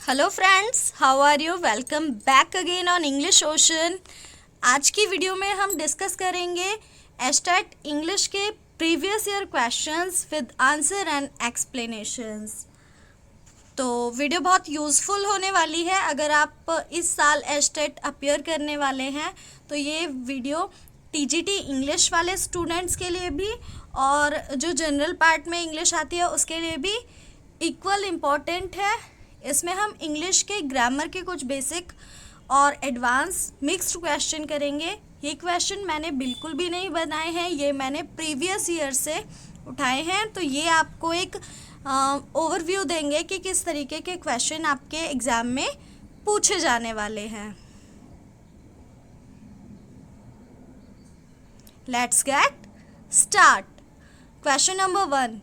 Hello friends, how are you? Welcome back again on English Ocean. आज की video में हम डिस्कस करेंगे एस्टेट इंग्लिश के previous year questions with answer and explanations. तो video बहुत यूज़फुल होने वाली है। अगर आप इस साल एस्टेट अपीयर करने वाले हैं तो ये वीडियो टीजीटी इंग्लिश वाले स्टूडेंट्स के लिए भी और जो जनरल पार्ट में इंग्लिश आती है उसके लिए भी इक्वल इम्पॉर्टेंट है। इसमें हम इंग्लिश के ग्रामर के कुछ बेसिक और एडवांस मिक्स्ड क्वेश्चन करेंगे। ये क्वेश्चन मैंने बिल्कुल भी नहीं बनाए हैं, ये मैंने प्रीवियस ईयर से उठाए हैं। तो ये आपको एक ओवरव्यू देंगे कि किस तरीके के क्वेश्चन आपके एग्ज़ाम में पूछे जाने वाले हैं। Let's get start. Question number 1,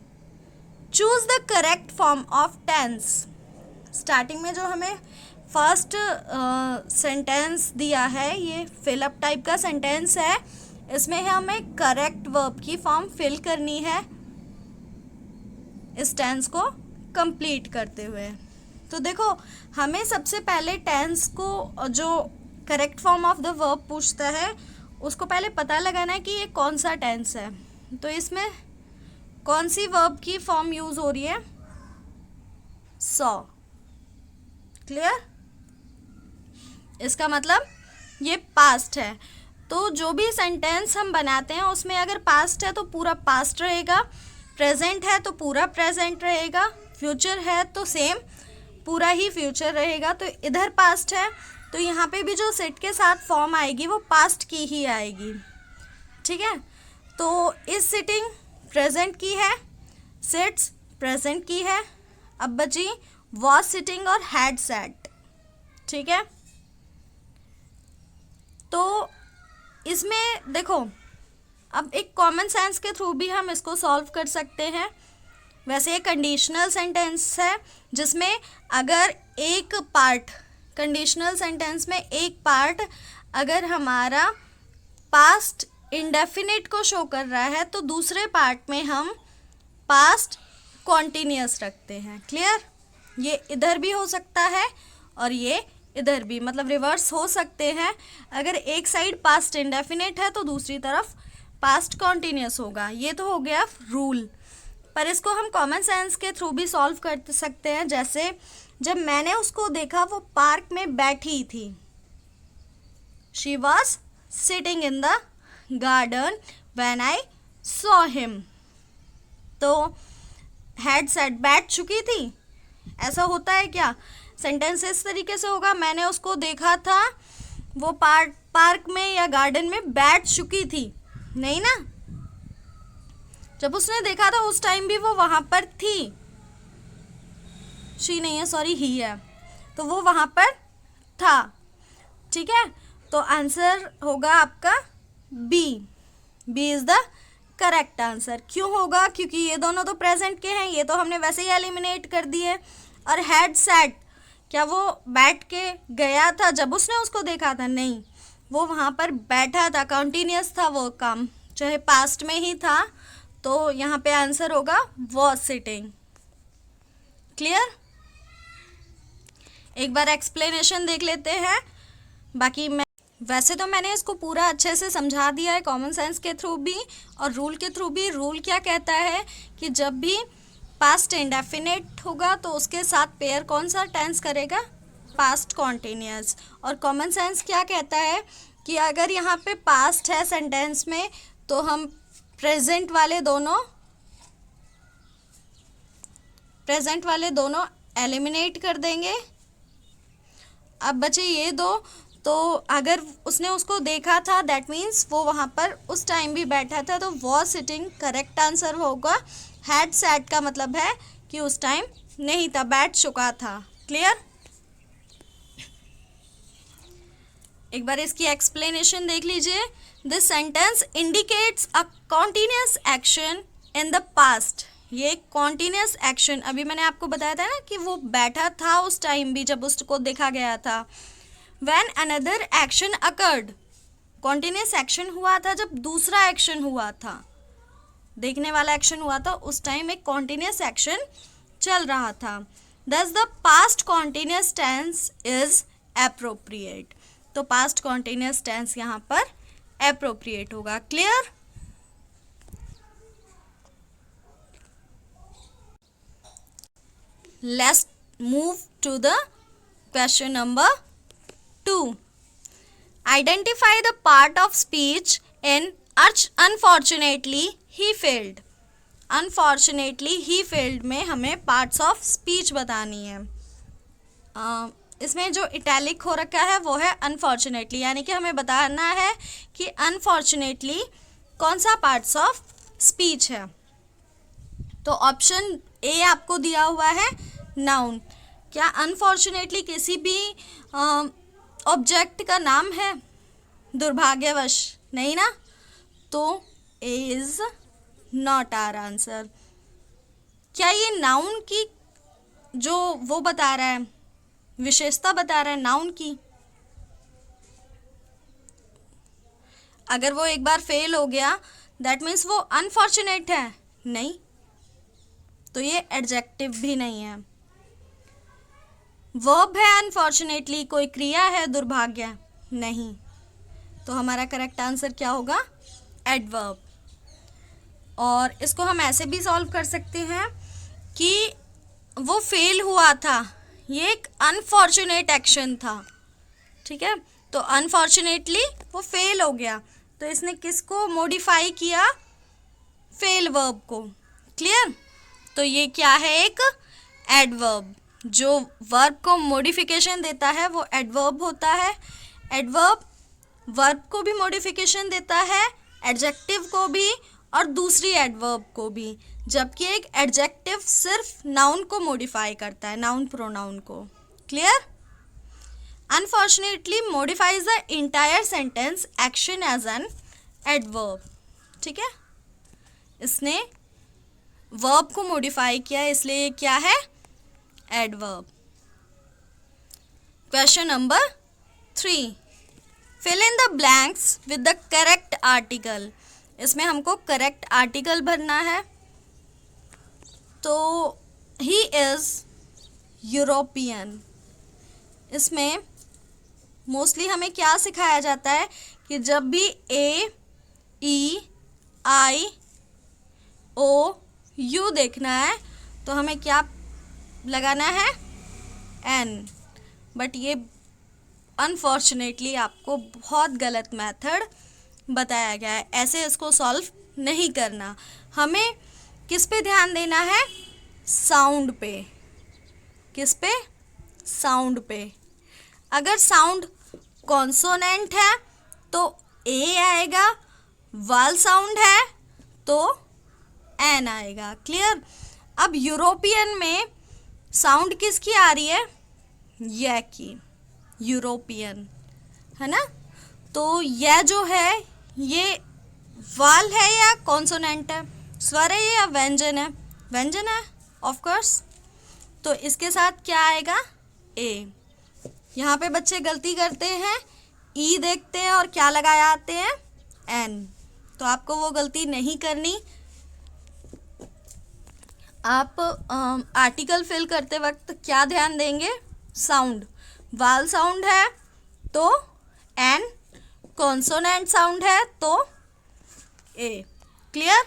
choose the correct form of tense. Starting में जो हमें फर्स्ट सेंटेंस दिया है ये फिल अप टाइप का सेंटेंस है। इसमें हमें करेक्ट वर्ब की फॉर्म फिल करनी है इस टेंस को कंप्लीट करते हुए। तो देखो, हमें सबसे पहले टेंस को जो correct form of the verb पूछता है उसको पहले पता लगाना है कि ये कौन सा टेंस है। तो इसमें कौन सी वर्ब की फॉर्म यूज़ हो रही है? सॉ। क्लियर? इसका मतलब ये पास्ट है। तो जो भी सेंटेंस हम बनाते हैं उसमें अगर पास्ट है तो पूरा पास्ट रहेगा, प्रेजेंट है तो पूरा प्रेजेंट रहेगा, फ्यूचर है तो सेम पूरा ही फ्यूचर रहेगा। तो इधर पास्ट है तो यहाँ पे भी जो सिट के साथ फॉर्म आएगी वो पास्ट की ही आएगी। ठीक है? तो इस सिटिंग प्रेजेंट की है, सिट्स प्रेजेंट की है। अब बची वॉज सिटिंग और हैड सैट। ठीक है? तो इसमें देखो, अब एक कॉमन सेंस के थ्रू भी हम इसको सॉल्व कर सकते हैं। वैसे ये कंडीशनल सेंटेंस है जिसमें अगर एक पार्ट, कंडीशनल सेंटेंस में एक पार्ट अगर हमारा पास्ट इंडेफिनिट को शो कर रहा है तो दूसरे पार्ट में हम पास्ट कॉन्टिन्यूअस रखते हैं। क्लियर? ये इधर भी हो सकता है और ये इधर भी, मतलब रिवर्स हो सकते हैं। अगर एक साइड पास्ट इंडेफिनिट है तो दूसरी तरफ पास्ट कॉन्टिन्यूअस होगा। ये तो हो गया रूल, पर इसको हम कॉमन सेंस के थ्रू भी सॉल्व कर सकते हैं। जैसे जब मैंने उसको देखा वो पार्क में बैठी थी, she was sitting in the garden when I saw him. तो हैड सेड बैठ चुकी थी, ऐसा होता है क्या? सेंटेंस इस तरीके से होगा, मैंने उसको देखा था वो पार्क में या गार्डन में बैठ चुकी थी। नहीं ना, जब उसने देखा था उस टाइम भी वो वहाँ पर थी। शी नहीं है, सॉरी, ही है। तो वो वहाँ पर था। ठीक है? तो आंसर होगा आपका B. B is the correct answer. क्यों होगा? क्योंकि ये दोनों तो प्रेजेंट के हैं, ये तो हमने वैसे ही एलिमिनेट कर दिए। और हैड सेट, क्या वो बैठ के गया था जब उसने उसको देखा था? नहीं, वो वहाँ पर बैठा था, कंटिन्यूअस था वो काम, चाहे पास्ट में ही था। तो यहाँ पे आंसर होगा वॉज सिटिंग। क्लियर? एक बार एक्सप्लेनेशन देख लेते हैं। बाकी वैसे तो मैंने इसको पूरा अच्छे से समझा दिया है कॉमन सेंस के थ्रू भी और रूल के थ्रू भी। रूल क्या कहता है कि जब भी पास्ट इंडेफिनिट होगा तो उसके साथ पेयर कौन सा टेंस करेगा? Past continuous. और कॉमन सेंस क्या कहता है कि अगर यहाँ पे पास्ट है सेंटेंस में तो हम प्रेजेंट वाले दोनों एलिमिनेट कर देंगे। अब बचे ये दो। तो अगर उसने उसको देखा था दैट मीन्स वो वहाँ पर उस टाइम भी बैठा था, तो वॉज सिटिंग करेक्ट आंसर होगा। हैड सैट का मतलब है कि उस टाइम नहीं था, बैठ चुका था। क्लियर? एक बार इसकी एक्सप्लेनेशन देख लीजिए। This sentence indicates a continuous action in the past. ये कॉन्टिन्यूअस एक्शन, अभी मैंने आपको बताया था ना कि वो बैठा था उस टाइम भी जब उसको देखा गया था। When another action occurred, continuous action हुआ था जब दूसरा एक्शन हुआ था, देखने वाला एक्शन हुआ था, उस टाइम एक कॉन्टिन्यूअस एक्शन चल रहा था। thus the past continuous tense is appropriate. तो past continuous tense यहाँ पर appropriate होगा. Clear? Let's move to the question number 2. Identify the part of speech in unfortunately he failed. Unfortunately he failed में हमें parts of speech बतानी है. इसमें जो इटैलिक हो रखा है वो है अनफॉर्चुनेटली, यानी कि हमें बताना है कि अनफॉर्चुनेटली कौन सा पार्ट्स ऑफ स्पीच है. तो ऑप्शन ए आपको दिया हुआ है नाउन. क्या अनफॉर्चुनेटली किसी भी ऑब्जेक्ट का नाम है? दुर्भाग्यवश नहीं ना, तो ए इज नॉट आवर आंसर. क्या ये नाउन की जो वो बता रहा है, विशेषता बता रहा है नाउन की? अगर वो एक बार फेल हो गया दैट मीन्स वो अनफॉर्चुनेट है? नहीं, तो ये एडजेक्टिव भी नहीं है. वर्ब है अनफॉर्चुनेटली, कोई क्रिया है दुर्भाग्य? नहीं, तो हमारा करेक्ट आंसर क्या होगा? एडवर्ब. और इसको हम ऐसे भी सॉल्व कर सकते हैं कि वो फेल हुआ था, ये एक अनफॉर्चुनेट एक्शन था. ठीक है, तो अनफॉर्चुनेटली वो फेल हो गया, तो इसने किसको मॉडिफाई किया? फेल वर्ब को. क्लियर? तो ये क्या है? एक एडवर्ब. जो वर्ब को मॉडिफिकेशन देता है वो एडवर्ब होता है. एडवर्ब वर्ब को भी मॉडिफिकेशन देता है, एडजेक्टिव को भी और दूसरी एडवर्ब को भी, जबकि एक एडजेक्टिव सिर्फ नाउन को मॉडिफाई करता है, नाउन प्रोनाउन को. Clear? Unfortunately modifies the entire sentence action as an adverb. ठीक है, इसने वर्ब को मॉडिफाई किया, इसलिए क्या है? Adverb. Question number 3. Fill in the blanks with the correct article. इसमें हमको करेक्ट आर्टिकल भरना है. तो ही इज़ यूरोपियन. इसमें मोस्टली हमें क्या सिखाया जाता है कि जब भी ए, ई, आई, ओ, यू देखना है तो हमें क्या लगाना है? एन. बट ये अनफॉर्चुनेटली आपको बहुत गलत मेथड बताया गया है. ऐसे इसको सॉल्व नहीं करना. हमें किस पे ध्यान देना है? साउंड पे. किस पे? साउंड पे. अगर साउंड कॉन्सोनेंट है तो ए आएगा, वाल साउंड है तो एन आएगा. क्लियर? अब यूरोपियन में साउंड किसकी आ रही है? यह की. यूरोपियन है ना, तो यह जो है ये वाल है या कॉन्सोनेंट है? स्वर है या व्यंजन है? व्यंजन है ऑफ कोर्स. तो इसके साथ क्या आएगा? ए. यहाँ पे बच्चे गलती करते हैं, ई देखते हैं और क्या लगाए आते हैं? एन. तो आपको वो गलती नहीं करनी. आप आर्टिकल फिल करते वक्त क्या ध्यान देंगे? साउंड. वाल साउंड है तो एन, कॉन्सोनेंट साउंड है तो ए. Clear?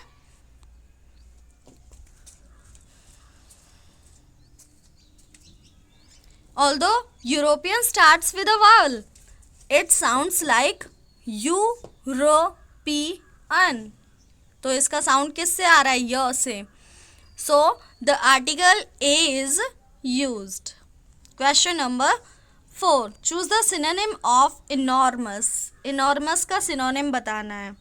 Although European starts with a vowel, it sounds like European. तो इसका साउंड किससे आ रहा है? य से. So the article a is used. Question number 4. Choose the synonym of enormous. Enormous का synonym बताना है.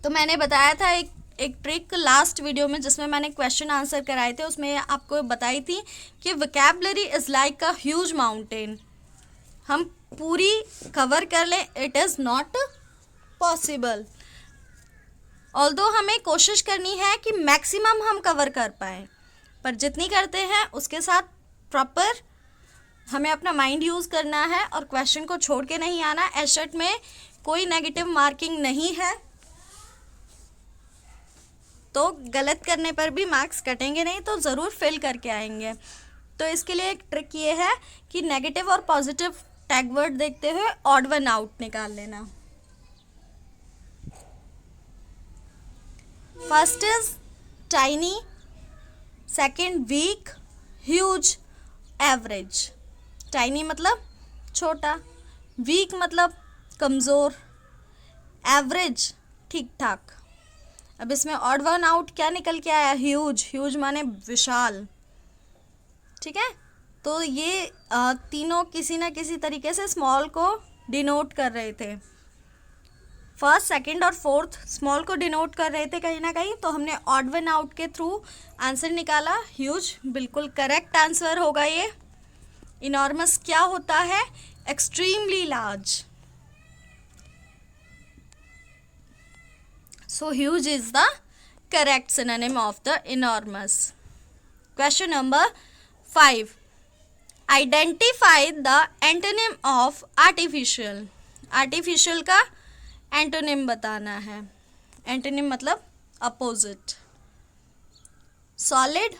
तो मैंने बताया था एक ट्रिक लास्ट वीडियो में जिसमें मैंने क्वेश्चन आंसर कराए थे, उसमें आपको बताई थी कि vocabulary is like a huge mountain. हम पूरी कवर कर लें, it is not possible. Although हमें कोशिश करनी है कि मैक्सिमम हम कवर कर पाएँ, पर जितनी करते हैं उसके साथ प्रॉपर हमें अपना माइंड यूज़ करना है और क्वेश्चन को छोड़ के नहीं आना. एशर्ट में कोई नेगेटिव मार्किंग नहीं है. तो गलत करने पर भी मार्क्स कटेंगे नहीं, तो ज़रूर फिल करके आएंगे। तो इसके लिए एक ट्रिक ये है कि नेगेटिव और पॉजिटिव टैग वर्ड देखते हुए ऑड वन आउट निकाल लेना। First is tiny, second weak, huge, average. Tiny मतलब छोटा, वीक मतलब कमज़ोर, एवरेज ठीक ठाक। अब इसमें ऑड वन आउट क्या निकल के आया? ह्यूज। ह्यूज माने विशाल, ठीक है। तो ये तीनों किसी ना किसी तरीके से स्मॉल को डिनोट कर रहे थे। फर्स्ट, सेकंड और फोर्थ स्मॉल को डिनोट कर रहे थे कहीं ना कहीं, तो हमने ऑड वन आउट के थ्रू आंसर निकाला ह्यूज। बिल्कुल करेक्ट आंसर होगा ये। इनॉर्मस क्या होता है? Extremely large. So huge is the correct synonym of the enormous. Question number 5. Identify the antonym of artificial. Artificial का antonym बताना है। Antonym मतलब opposite. Solid,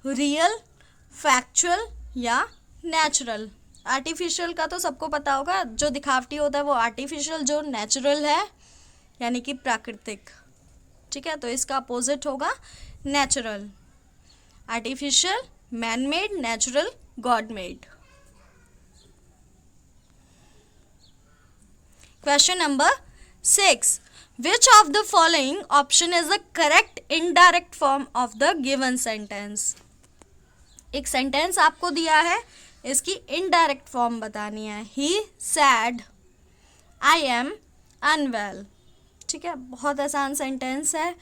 real, factual या natural. Artificial का तो सबको पता होगा, जो दिखावटी होता है वो artificial, जो natural है यानी कि प्राकृतिक, ठीक है। तो इसका अपोजिट होगा natural. Artificial, man made, natural, God made. Question number 6. Which of the following option is the correct indirect form of the given sentence? एक सेंटेंस आपको दिया है, इसकी इनडायरेक्ट फॉर्म बतानी है। ही सैड आई एम अनवेल, ठीक है। बहुत आसान सेंटेंस है।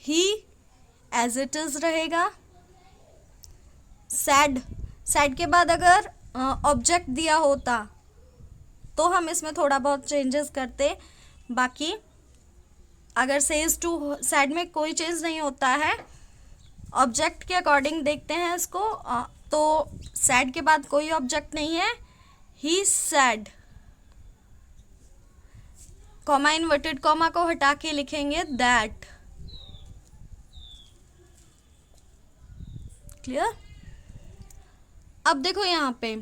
ही एज इट इज रहेगा। सैड, सैड के बाद अगर ऑब्जेक्ट दिया होता तो हम इसमें थोड़ा बहुत चेंजेस करते, बाकी अगर सेज टू सैड में कोई चेंज नहीं होता है, ऑब्जेक्ट के अकॉर्डिंग देखते हैं इसको। तो सैड के बाद कोई ऑब्जेक्ट नहीं है, ही सैड। कॉमा, इन्वर्टेड कॉमा को हटा के लिखेंगे दैट। क्लियर? अब देखो यहाँ पे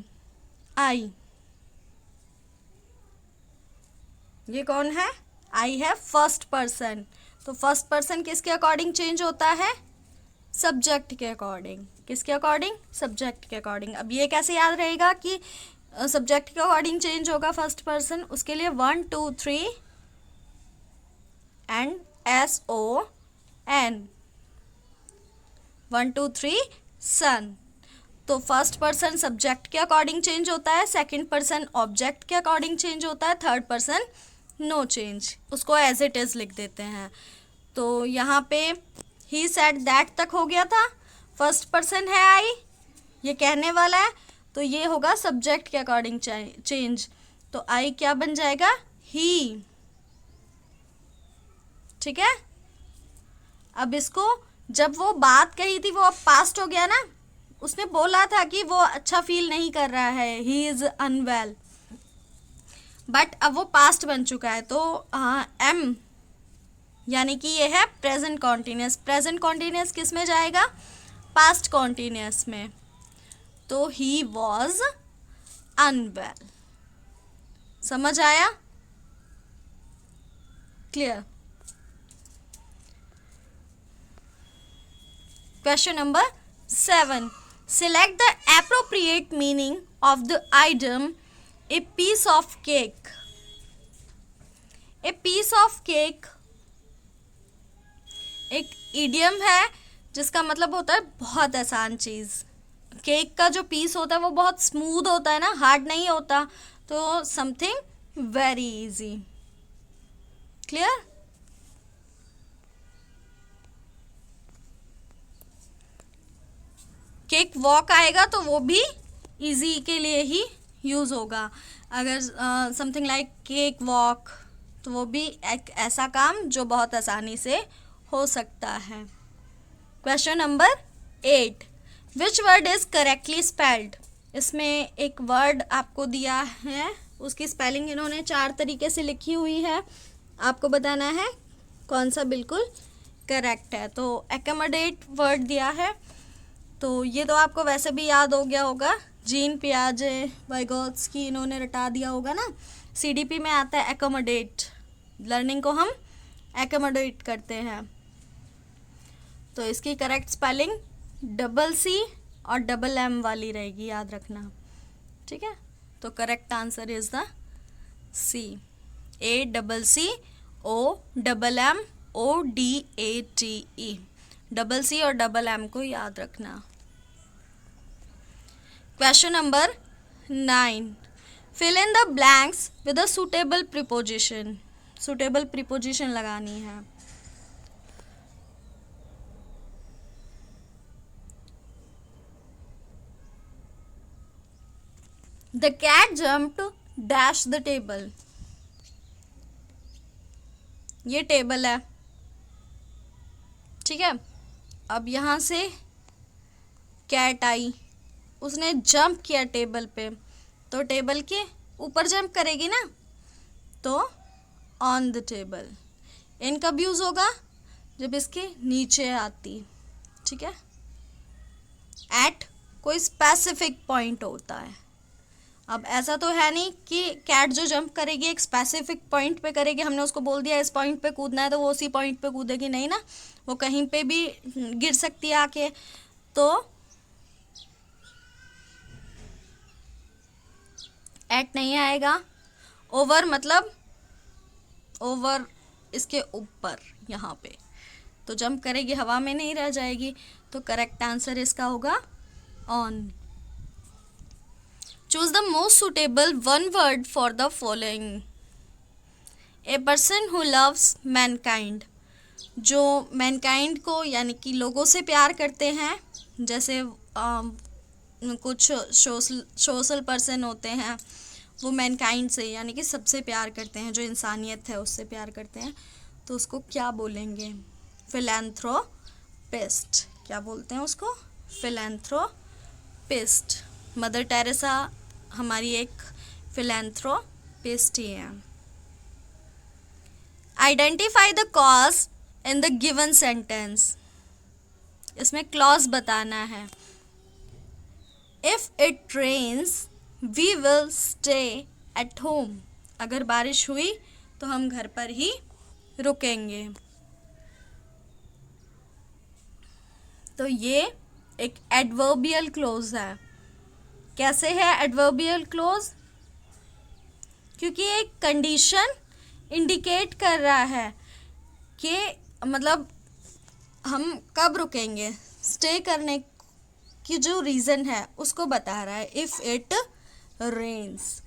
आई, ये कौन है? आई है फर्स्ट पर्सन। तो फर्स्ट पर्सन किसके अकॉर्डिंग चेंज होता है? सब्जेक्ट के अकॉर्डिंग। किसके अकॉर्डिंग? सब्जेक्ट के अकॉर्डिंग। अब ये कैसे याद रहेगा कि सब्जेक्ट के अकॉर्डिंग चेंज होगा फर्स्ट पर्सन? उसके लिए 1 2 3 एंड SON, 1 2 3 सन। तो फर्स्ट पर्सन सब्जेक्ट के अकॉर्डिंग चेंज होता है, सेकंड पर्सन ऑब्जेक्ट के अकॉर्डिंग चेंज होता है, थर्ड पर्सन नो चेंज, उसको एज इट इज लिख देते हैं। तो यहाँ पे ही सेड दैट तक हो गया था। फर्स्ट पर्सन है आई, ये कहने वाला है, तो ये होगा सब्जेक्ट के अकॉर्डिंग चेंज। तो आई क्या बन जाएगा? ही, ठीक है। अब इसको जब वो बात कही थी वो अब पास्ट हो गया ना, उसने बोला था कि वो अच्छा फील नहीं कर रहा है, ही इज अनवेल, बट अब वो पास्ट बन चुका है। तो एम यानी कि ये है प्रेजेंट कॉन्टिन्यूस। प्रेजेंट कॉन्टिन्यूस किस में जाएगा? पास्ट कॉन्टिन्यूस में। तो ही वॉज अनवेल। समझ आया? Clear? Question number 7. Select the appropriate meaning of the idiom a piece of cake. A piece of cake एक idiom है जिसका मतलब होता है बहुत आसान चीज़। केक का जो पीस होता है वो बहुत स्मूथ होता है ना, हार्ड नहीं होता। तो something very easy. Clear? Cake walk आएगा तो वो भी इजी के लिए ही यूज़ होगा। अगर समथिंग लाइक केक वॉक, तो वो भी एक ऐसा काम जो बहुत आसानी से हो सकता है। Question number 8. Which word is correctly spelled? इसमें एक वर्ड आपको दिया है, उसकी स्पेलिंग इन्होंने 4 तरीके से लिखी हुई है। आपको बताना है कौन सा बिल्कुल करेक्ट है। तो एकोमोडेट वर्ड दिया है, तो ये तो आपको वैसे भी याद हो गया होगा, जीन पियाजे, वाइगोत्स्की, इन्होंने रटा दिया होगा ना। सीडीपी में आता है एकोमोडेट, लर्निंग को हम एकोमोडेट करते हैं। तो इसकी करेक्ट स्पेलिंग डबल सी और डबल एम वाली रहेगी, याद रखना, ठीक है। तो correct answer is the C, ACCOMMODATE, double C और डबल एम को याद रखना। Question number 9, fill in the blanks with a suitable preposition. Suitable preposition लगानी है। The cat jumped dash the table. ये टेबल है, ठीक है। अब यहाँ से कैट आई, उसने जंप किया टेबल पे, तो टेबल के ऊपर जंप करेगी ना, तो ऑन द टेबल। इन कब यूज होगा, जब इसके नीचे आती, ठीक है। एट कोई स्पेसिफिक पॉइंट होता है। अब ऐसा तो है नहीं कि कैट जो जंप करेगी एक स्पेसिफिक पॉइंट पे करेगी, हमने उसको बोल दिया इस पॉइंट पे कूदना है तो वो उसी पॉइंट पे कूदेगी, नहीं ना, वो कहीं पे भी गिर सकती है आके। तो एट नहीं आएगा। ओवर मतलब ओवर, इसके ऊपर, यहाँ पे, तो जंप करेगी, हवा में नहीं रह जाएगी। तो करेक्ट आंसर इसका होगा on. Choose the most suitable one word for the following. A person who loves mankind. जो mankind को यानी कि लोगों से प्यार करते हैं, जैसे कुछ सोशल पर्सन होते हैं, वो mankind से यानी कि सबसे प्यार करते हैं, जो इंसानियत है उससे प्यार करते हैं, तो उसको क्या बोलेंगे? फिलैंथ्रोपिस्ट। क्या बोलते हैं उसको? फिलैंथ्रोपिस्ट। मदर टेरेसा हमारी एक फिलैंथ्रोपिस्ट ही है। Identify the cause in the given sentence. इसमें क्लॉज बताना है। If it rains we will stay at home. अगर बारिश हुई तो हम घर पर ही रुकेंगे। तो ये एक एडवर्बियल क्लोज है। कैसे है एडवर्बियल क्लोज? क्योंकि एक कंडीशन इंडिकेट कर रहा है कि मतलब हम कब रुकेंगे, स्टे करने की जो रीज़न है उसको बता रहा है। इफ़ इट रेन्स,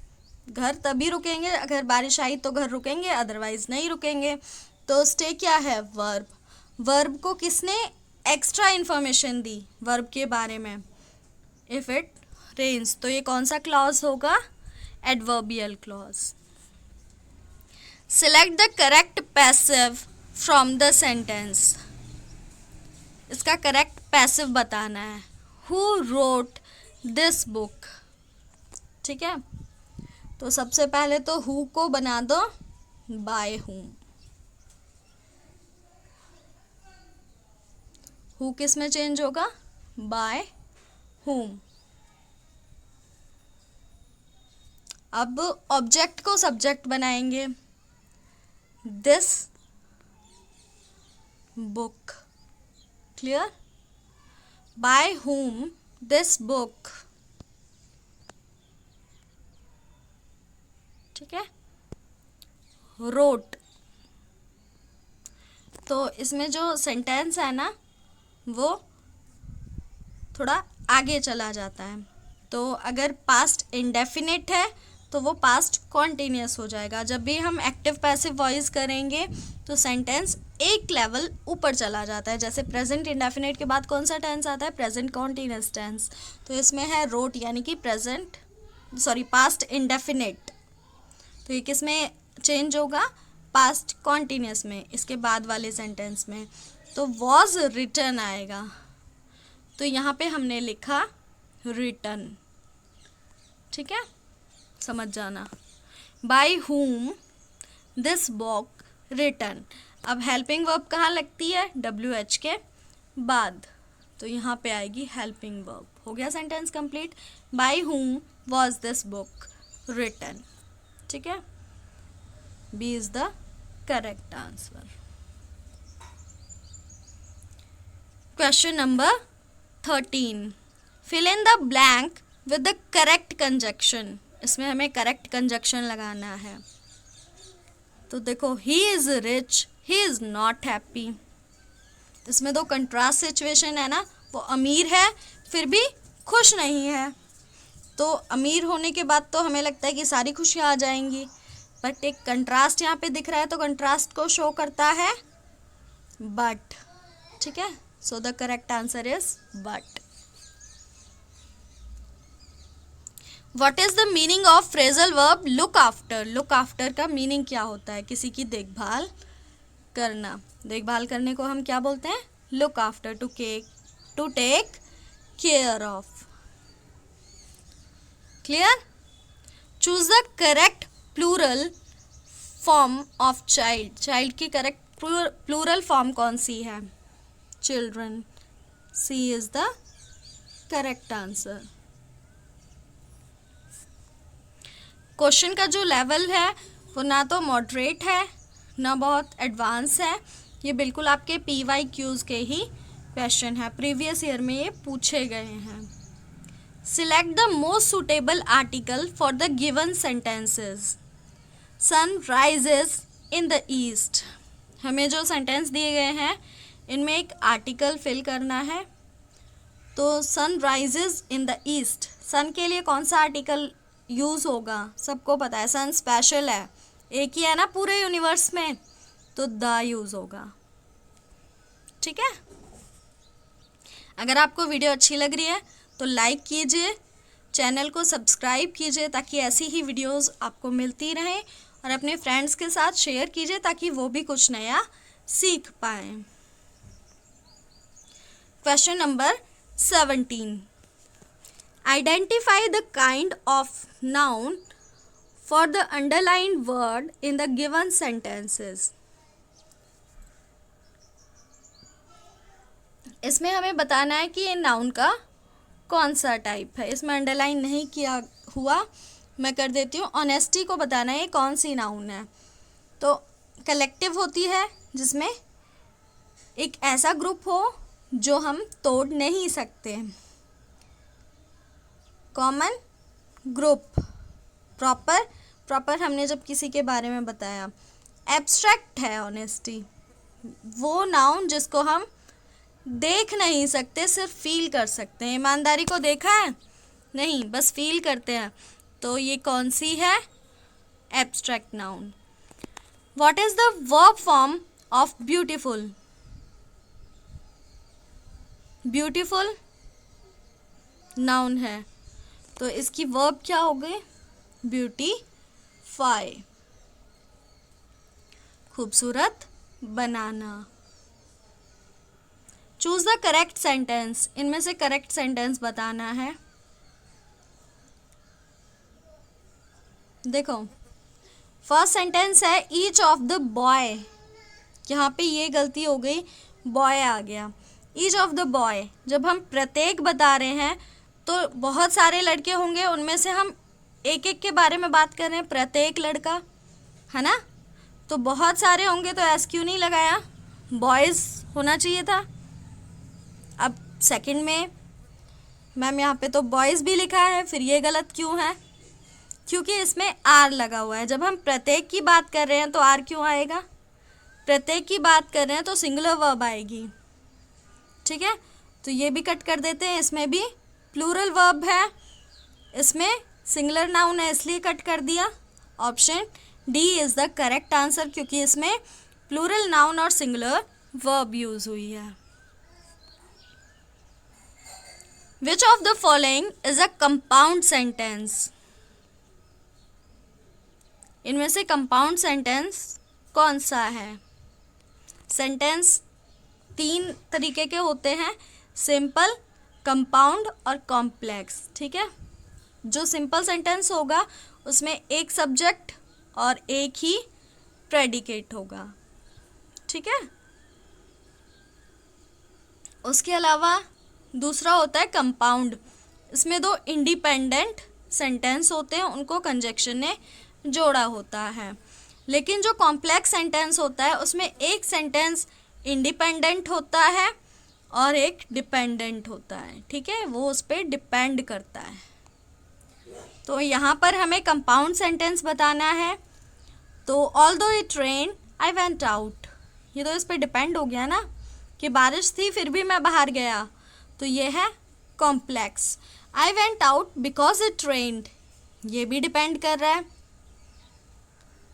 घर तभी रुकेंगे, अगर बारिश आई तो घर रुकेंगे, अदरवाइज नहीं रुकेंगे। तो स्टे क्या है? वर्ब। वर्ब को किसने एक्स्ट्रा इन्फॉर्मेशन दी वर्ब के बारे में? If it rains. तो ये कौन सा क्लॉज होगा? Adverbial clause. Select the correct passive from the sentence. इसका करेक्ट पैसिव बताना है। Who wrote this book. ठीक है, तो सबसे पहले तो हु को बना दो बाय हुम। हु किस में चेंज होगा? By whom. अब ऑब्जेक्ट को सब्जेक्ट बनाएंगे। This book. Clear? Bye whom this book. ठीक है। रोट, तो इसमें जो सेंटेंस है ना वो थोड़ा आगे चला जाता है। तो अगर पास्ट इंडेफिनिट है तो वो पास्ट कॉन्टिन्यूस हो जाएगा। जब भी हम एक्टिव पैसिव वॉइस करेंगे तो सेंटेंस एक लेवल ऊपर चला जाता है। जैसे प्रेजेंट इंडेफिनिट के बाद कौन सा टेंस आता है? Present continuous tense. तो इसमें है रोट यानी कि पास्ट इंडेफिनिट। तो ये किस में चेंज होगा? पास्ट कॉन्टिन्यूस में, इसके बाद वाले सेंटेंस में। तो वॉज रिटन आएगा, तो यहाँ पे हमने लिखा रिटन। ठीक है, समझ जाना। By whom this book written. अब हेल्पिंग वर्ब कहाँ लगती है? WH के बाद, तो यहाँ पे आएगी हेल्पिंग वर्ब। हो गया sentence complete. By whom was this book written? ठीक है, B is the correct answer. Question number 13, fill in the blank with the correct conjunction. इसमें हमें करेक्ट कंजक्शन लगाना है। तो देखो, he is rich, he is not happy. इसमें दो कंट्रास्ट सिचुएशन है ना, वो अमीर है फिर भी खुश नहीं है। तो अमीर होने के बाद तो हमें लगता है कि सारी खुशियाँ आ जाएंगी, बट एक कंट्रास्ट यहाँ पे दिख रहा है, तो कंट्रास्ट को शो करता है बट। ठीक है, so the correct answer is but. What is the meaning of phrasal verb look after? Look after का मीनिंग क्या होता है? किसी की देखभाल करना। देखभाल करने को हम क्या बोलते हैं? Look after, to take care of. Clear? Choose the correct plural form of child. Child की करेक्ट प्लूरल फॉर्म कौन सी है? Children. C is the correct answer. Question का जो लेवल है वो ना तो मॉडरेट है ना बहुत एडवांस है। ये बिल्कुल आपके PYQs के ही क्वेश्चन है, प्रीवियस ईयर में ये पूछे गए हैं। Select the most suitable article for the given sentences. Sun rises in the east. हमें जो सेंटेंस दिए गए हैं इनमें एक आर्टिकल फिल करना है। तो sun rises in the east, sun के लिए कौन सा आर्टिकल यूज़ होगा? सबको पता है, सन स्पेशल है, एक ही है ना पूरे यूनिवर्स में, तो द यूज़ होगा। ठीक है, अगर आपको वीडियो अच्छी लग रही है तो लाइक कीजिए, चैनल को सब्सक्राइब कीजिए ताकि ऐसी ही वीडियोस आपको मिलती रहें, और अपने फ्रेंड्स के साथ शेयर कीजिए ताकि वो भी कुछ नया सीख पाएँ। Question number 17, identify the kind of noun for the underlined word in the given sentences. इसमें हमें बताना है कि ये नाउन का कौन सा टाइप है। इसमें अंडरलाइन नहीं किया हुआ, मैं कर देती हूँ। ऑनेस्टी को बताना है ये कौन सी नाउन है। तो कलेक्टिव होती है जिसमें एक ऐसा ग्रुप हो जो हम तोड़ नहीं सकते। Common group. प्रॉपर हमने जब किसी के बारे में बताया। एब्स्ट्रैक्ट है ऑनेस्टी, वो नाउन जिसको हम देख नहीं सकते, सिर्फ फील कर सकते हैं। ईमानदारी को देखा है नहीं, बस फील करते हैं। तो ये कौन सी है? Abstract noun. What is the verb form of beautiful? Beautiful noun है, तो इसकी वर्ब क्या हो गई? ब्यूटीफाई, खूबसूरत बनाना। Choose the correct sentence. इनमें से करेक्ट सेंटेंस बताना है। देखो, फर्स्ट सेंटेंस है ईच ऑफ द बॉय। यहाँ पे ये गलती हो गई, बॉय आ गया। ईच ऑफ द बॉय, जब हम प्रत्येक बता रहे हैं तो बहुत सारे लड़के होंगे, उनमें से हम एक एक के बारे में बात कर रहे हैं, प्रत्येक लड़का है ना, तो बहुत सारे होंगे तो एस क्यों नहीं लगाया? बॉयज़ होना चाहिए था। अब सेकंड में मैम यहाँ पे तो बॉयज़ भी लिखा है, फिर ये गलत क्यों है? क्योंकि इसमें आर लगा हुआ है। जब हम प्रत्येक की बात कर रहे हैं तो आर क्यों आएगा? प्रत्येक की बात कर रहे हैं तो सिंगुलर वर्ब आएगी। ठीक है, तो ये भी कट कर देते हैं। इसमें भी प्लूरल वर्ब है, इसमें सिंगुलर नाउन है इसलिए कट कर दिया। Option D is the correct answer, क्योंकि इसमें प्लूरल नाउन और सिंगुलर वर्ब यूज़ हुई है। Which of the following is a compound sentence? इनमें से कंपाउंड सेंटेंस कौन सा है? सेंटेंस तीन तरीके के होते हैं, सिंपल, कंपाउंड और कॉम्प्लेक्स। ठीक है, जो सिंपल सेंटेंस होगा उसमें एक सब्जेक्ट और एक ही प्रेडिकेट होगा। ठीक है। उसके अलावा दूसरा होता है कंपाउंड। इसमें दो इंडिपेंडेंट सेंटेंस होते हैं, उनको कंजक्शन ने जोड़ा होता है। लेकिन जो कॉम्प्लेक्स सेंटेंस होता है उसमें एक सेंटेंस इंडिपेंडेंट होता है और एक डिपेंडेंट होता है, ठीक है, वो उस पर डिपेंड करता है। तो यहाँ पर हमें कंपाउंड सेंटेंस बताना है। तो although it rain I went out, ये तो इस पर डिपेंड हो गया ना कि बारिश थी फिर भी मैं बाहर गया, तो ये है complex. I went out because it रेन्ड, ये भी डिपेंड कर रहा है।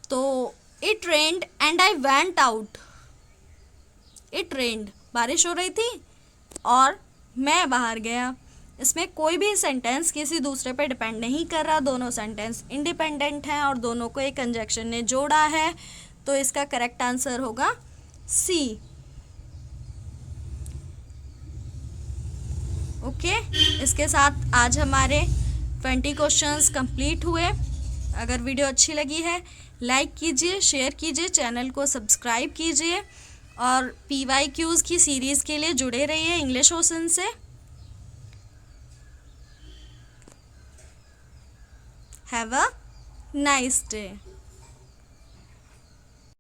तो it rained and I went out, it रेन्ड बारिश हो रही थी और मैं बाहर गया। इसमें कोई भी सेंटेंस किसी दूसरे पे डिपेंड नहीं कर रहा, दोनों सेंटेंस इंडिपेंडेंट हैं और दोनों को एक कंजक्शन ने जोड़ा है। तो इसका करेक्ट आंसर होगा सी। ओके, इसके साथ आज हमारे 20 क्वेश्चंस कंप्लीट हुए। अगर वीडियो अच्छी लगी है लाइक कीजिए, शेयर कीजिए, चैनल को सब्सक्राइब कीजिए और PYQs की सीरीज़ के लिए जुड़े रहिए इंग्लिश ओशन से। Have a nice day.